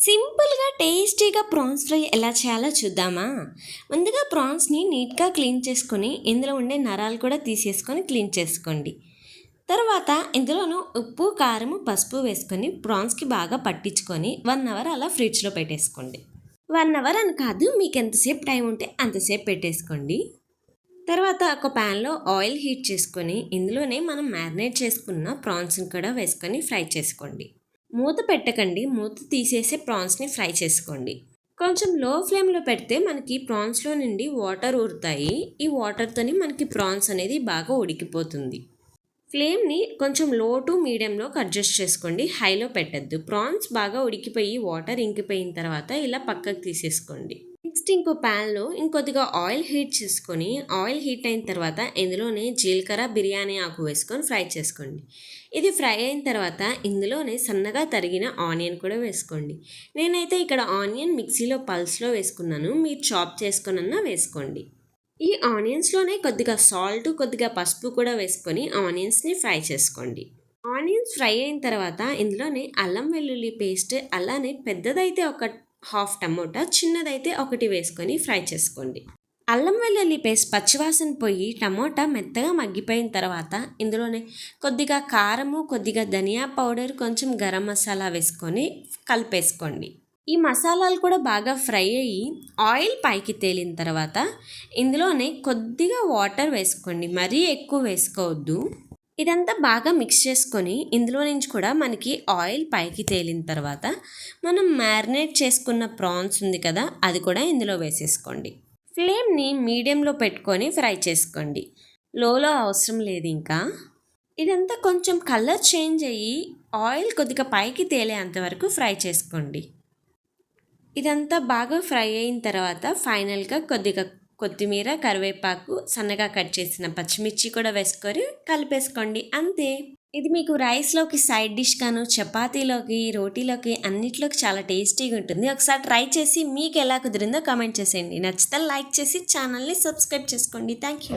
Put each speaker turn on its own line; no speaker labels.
సింపుల్గా టేస్టీగా prawns fry ఎలా చేయాలో చూద్దామా. ముందుగా ప్రాన్స్ని నీట్గా క్లీన్ చేసుకొని ఇందులో ఉండే నరాలు కూడా తీసేసుకొని క్లీన్ చేసుకోండి. తర్వాత ఇందులోనూ ఉప్పు కారం పసుపు వేసుకొని ప్రాన్స్కి బాగా పట్టించుకొని 1 అవర్ అలా ఫ్రిడ్జ్లో పెట్టేసుకోండి. 1 అవర్ అని కాదు, మీకు ఎంతసేపు టైం ఉంటే అంతసేపు పెట్టేసుకోండి. తర్వాత ఒక ప్యాన్లో ఆయిల్ హీట్ చేసుకొని ఇందులోనే మనం మ్యారినేట్ చేసుకున్న ప్రాన్స్ని కూడా వేసుకొని ఫ్రై చేసుకోండి. మూత పెట్టకండి, మూత తీసేసి ప్రాన్స్ని ఫ్రై చేసుకోండి. కొంచెం లో ఫ్లేమ్లో పెడితే మనకి ప్రాన్స్లో నుండి వాటర్ ఊరుతాయి. ఈ వాటర్తోని మనకి ప్రాన్స్ అనేది బాగా ఉడికిపోతుంది. ఫ్లేమ్ని కొంచెం లో టు మీడియంలోకి అడ్జస్ట్ చేసుకోండి, హైలో పెట్టద్దు. ప్రాన్స్ బాగా ఉడికిపోయి వాటర్ ఇంకిపోయిన తర్వాత ఇలా పక్కకు తీసేసుకోండి. నెక్స్ట్ ఇంకో ప్యాన్లో ఇంకొద్దిగా ఆయిల్ హీట్ చేసుకొని ఆయిల్ హీట్ అయిన తర్వాత ఇందులోనే జీలకర్ర బిర్యానీ ఆకు వేసుకొని ఫ్రై చేసుకోండి. ఇది ఫ్రై అయిన తర్వాత ఇందులోనే సన్నగా తరిగిన ఆనియన్ కూడా వేసుకోండి. నేనైతే ఇక్కడ ఆనియన్ మిక్సీలో పల్స్లో వేసుకున్నాను, మీరు చాప్ చేసుకొనన్నా వేసుకోండి. ఈ ఆనియన్స్లోనే కొద్దిగా సాల్ట్ కొద్దిగా పసుపు కూడా వేసుకొని ఆనియన్స్ని ఫ్రై చేసుకోండి. ఆనియన్స్ ఫ్రై అయిన తర్వాత ఇందులోనే అల్లం వెల్లుల్లి పేస్ట్, అలానే పెద్దదైతే ఒక హాఫ్ టమోటా, చిన్నదైతే ఒకటి వేసుకొని ఫ్రై చేసుకోండి. అల్లం వెల్లుల్లి పేస్ట్ పచ్చివాసన పోయి టమోటా మెత్తగా మగ్గిపోయిన తర్వాత ఇందులోనే కొద్దిగా కారము కొద్దిగా ధనియా పౌడర్ కొంచెం గరం మసాలా వేసుకొని కలిపేసుకోండి. ఈ మసాలాలు కూడా బాగా ఫ్రై అయ్యి ఆయిల్ పైకి తేలిన తర్వాత ఇందులోనే కొద్దిగా వాటర్ వేసుకోండి, మరీ ఎక్కువ వేసుకోవద్దు. ఇదంతా బాగా మిక్స్ చేసుకొని ఇందులో నుంచి కూడా మనకి ఆయిల్ పైకి తేలిన తర్వాత మనం మ్యారినేట్ చేసుకున్న ప్రాన్స్ ఉంది కదా, అది కూడా ఇందులో వేసేసుకోండి. ఫ్లేమ్ని మీడియంలో పెట్టుకొని ఫ్రై చేసుకోండి, లోలో అవసరం లేదు. ఇంకా ఇదంతా కొంచెం కలర్ చేంజ్ అయ్యి ఆయిల్ కొద్దిగా పైకి తేలేంత వరకు ఫ్రై చేసుకోండి. ఇదంతా బాగా ఫ్రై అయిన తర్వాత ఫైనల్గా కొద్దిగా కొత్తిమీర కరివేపాకు సన్నగా కట్ చేసిన పచ్చిమిర్చి కూడా వేసుకొని కలిపేసుకోండి, అంతే. ఇది మీకు రైస్లోకి సైడ్ డిష్ గాను చపాతీలోకి రోటీలోకి అన్నిట్లోకి చాలా టేస్టీగా ఉంటుంది. ఒకసారి ట్రై చేసి మీకు ఎలా కుదిరిందో కామెంట్ చేసేయండి. నచ్చితే లైక్ చేసి ఛానల్ని సబ్స్క్రైబ్ చేసుకోండి. Thank you.